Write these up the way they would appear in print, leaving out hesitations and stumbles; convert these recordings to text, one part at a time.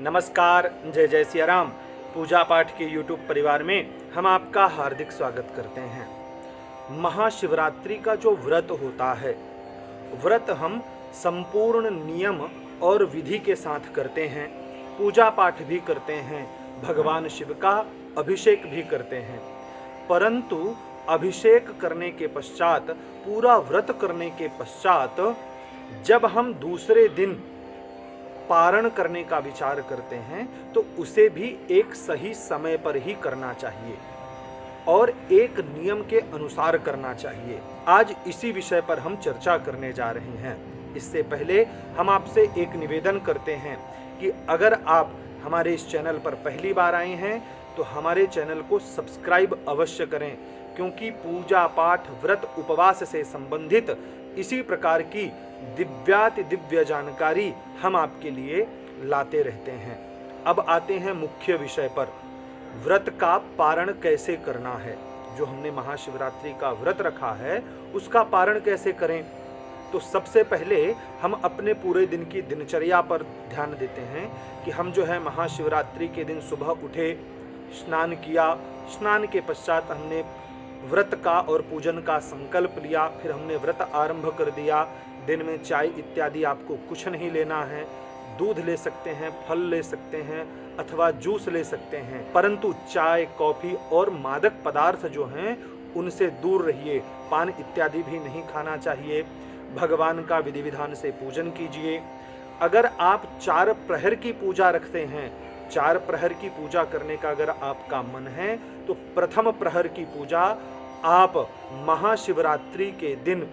नमस्कार, जय जय सिया राम। पूजा पाठ के YouTube परिवार में हम आपका हार्दिक स्वागत करते हैं। महाशिवरात्रि का जो व्रत होता है, व्रत हम संपूर्ण नियम और विधि के साथ करते हैं, पूजा पाठ भी करते हैं, भगवान शिव का अभिषेक भी करते हैं। परंतु अभिषेक करने के पश्चात, पूरा व्रत करने के पश्चात जब हम दूसरे दिन पारण करने का विचार करते हैं तो उसे भी एक सही समय पर ही करना चाहिए और एक नियम के अनुसार करना चाहिए। आज इसी विषय पर हम चर्चा करने जा रहे हैं। इससे पहले हम आपसे एक निवेदन करते हैं कि अगर आप हमारे इस चैनल पर पहली बार आए हैं तो हमारे चैनल को सब्सक्राइब अवश्य करें, क्योंकि पूजा पाठ, व्रत, उपवास से संबंधित इसी प्रकार की दिव्याति दिव्य जानकारी हम आपके लिए लाते रहते हैं। अब आते हैं मुख्य विषय पर, व्रत का पारण कैसे करना है। जो हमने महाशिवरात्रि का व्रत रखा है उसका पारण कैसे करें। तो सबसे पहले हम अपने पूरे दिन की दिनचर्या पर ध्यान देते हैं कि हम जो है महाशिवरात्रि के दिन सुबह उठे, स्नान किया, स्नान के पश्चात हमने व्रत का और पूजन का संकल्प लिया, फिर हमने व्रत आरंभ कर दिया। दिन में चाय इत्यादि आपको कुछ नहीं लेना है, दूध ले सकते हैं, फल ले सकते हैं अथवा जूस ले सकते हैं, परंतु चाय, कॉफी और मादक पदार्थ जो हैं उनसे दूर रहिए। पान इत्यादि भी नहीं खाना चाहिए। भगवान का विधि विधान से पूजन कीजिए। अगर आप 4 प्रहर की पूजा रखते हैं, 4 प्रहर की पूजा करने का अगर आपका मन है तो प्रथम प्रहर की पूजा आप महाशिवरात्रि के दिन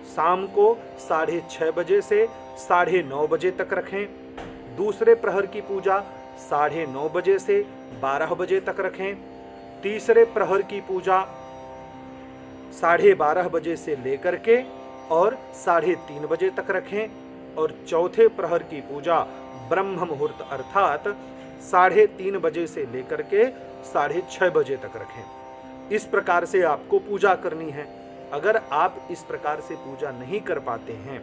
शाम को 6:30 बजे से 9:30 बजे तक रखें। दूसरे प्रहर की पूजा 9:30 बजे से 12 बजे तक रखें। तीसरे प्रहर की पूजा 12:30 बजे से लेकर के और 3:30 बजे तक रखें। और चौथे प्रहर की पूजा ब्रह्म मुहूर्त अर्थात 3:30 बजे से लेकर के 6:30 बजे तक रखें। इस प्रकार से आपको पूजा करनी है। अगर आप इस प्रकार से पूजा नहीं कर पाते हैं,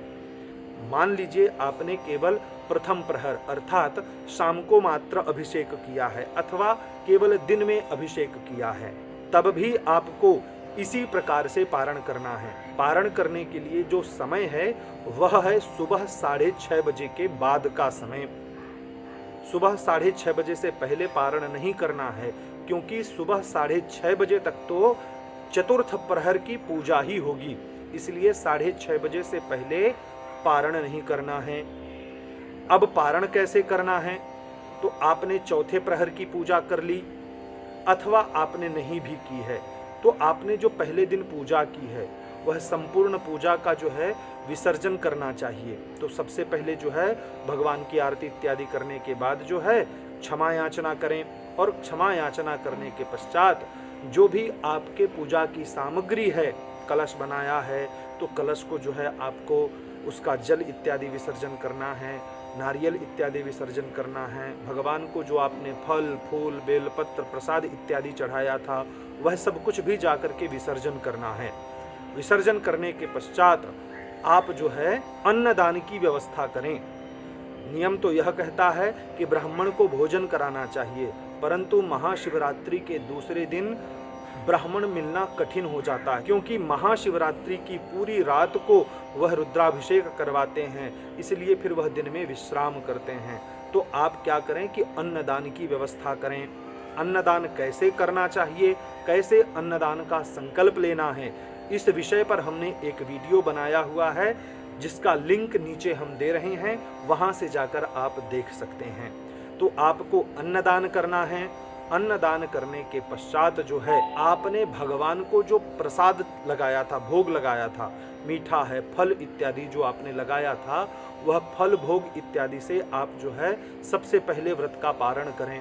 मान लीजिए आपने केवल प्रथम प्रहर अर्थात शाम को मात्र अभिषेक किया है अथवा केवल दिन में अभिषेक किया है, तब भी आपको इसी प्रकार से पारण करना है। पारण करने के लिए जो समय है वह है सुबह 6:30 बजे के बाद का समय। सुबह 6:30 बजे से पहले पारण नहीं करना है, क्योंकि सुबह 6:30 बजे तक तो चतुर्थ प्रहर की पूजा ही होगी, इसलिए 6:30 बजे से पहले पारण नहीं करना है। अब पारण कैसे करना है, तो आपने चौथे प्रहर की पूजा कर ली अथवा आपने नहीं भी की है तो आपने जो पहले दिन पूजा की है वह संपूर्ण पूजा का जो है विसर्जन करना चाहिए। तो सबसे पहले जो है भगवान की आरती इत्यादि करने के बाद जो है क्षमा याचना करें, और क्षमा याचना करने के पश्चात जो भी आपके पूजा की सामग्री है, कलश बनाया है तो कलश को जो है आपको उसका जल इत्यादि विसर्जन करना है, नारियल इत्यादि विसर्जन करना है। भगवान को जो आपने फल, फूल, बेलपत्र, प्रसाद इत्यादि चढ़ाया था वह सब कुछ भी जाकर के विसर्जन करना है। विसर्जन करने के पश्चात आप जो है अन्नदान की व्यवस्था करें। नियम तो यह कहता है कि ब्राह्मण को भोजन कराना चाहिए, परंतु महाशिवरात्रि के दूसरे दिन ब्राह्मण मिलना कठिन हो जाता है, क्योंकि महाशिवरात्रि की पूरी रात को वह रुद्राभिषेक करवाते हैं, इसलिए फिर वह दिन में विश्राम करते हैं। तो आप क्या करें कि अन्नदान की व्यवस्था करें। अन्नदान कैसे करना चाहिए, कैसे अन्नदान का संकल्प लेना है, इस विषय पर हमने एक वीडियो बनाया हुआ है, जिसका लिंक नीचे हम दे रहे हैं, वहां से जाकर आप देख सकते हैं। तो आपको अन्नदान करना है। अन्नदान करने के पश्चात जो है आपने भगवान को जो प्रसाद लगाया था, भोग लगाया था, मीठा है, फल इत्यादि जो आपने लगाया था, वह फल भोग इत्यादि से आप जो है सबसे पहले व्रत का पारण करें।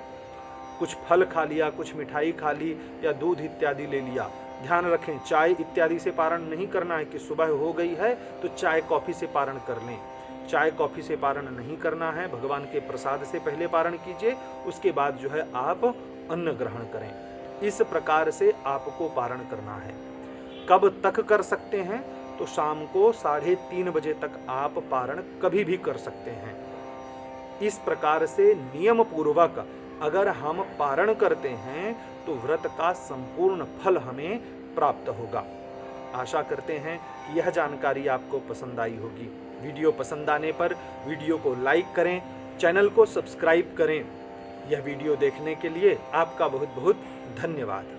कुछ फल खा लिया, कुछ मिठाई खा ली या दूध इत्यादि ले लिया। ध्यान रखें, चाय इत्यादि से पारण नहीं करना है कि सुबह हो गई है तो चाय कॉफी से पारण कर लें। चाय कॉफी से पारण नहीं करना है। भगवान के प्रसाद से पहले पारण कीजिए, उसके बाद जो है आप अन्न ग्रहण करें। इस प्रकार से आपको पारण करना है। कब तक कर सकते हैं, तो शाम को 3:30 बजे तक आप पारण कभी भी कर सकते हैं। इस प्रकार से नियम पूर्वक अगर हम पारण करते हैं तो व्रत का संपूर्ण फल हमें प्राप्त होगा। आशा करते हैं कि यह जानकारी आपको पसंद आई होगी। वीडियो पसंद आने पर वीडियो को लाइक करें, चैनल को सब्सक्राइब करें। यह वीडियो देखने के लिए आपका बहुत बहुत धन्यवाद।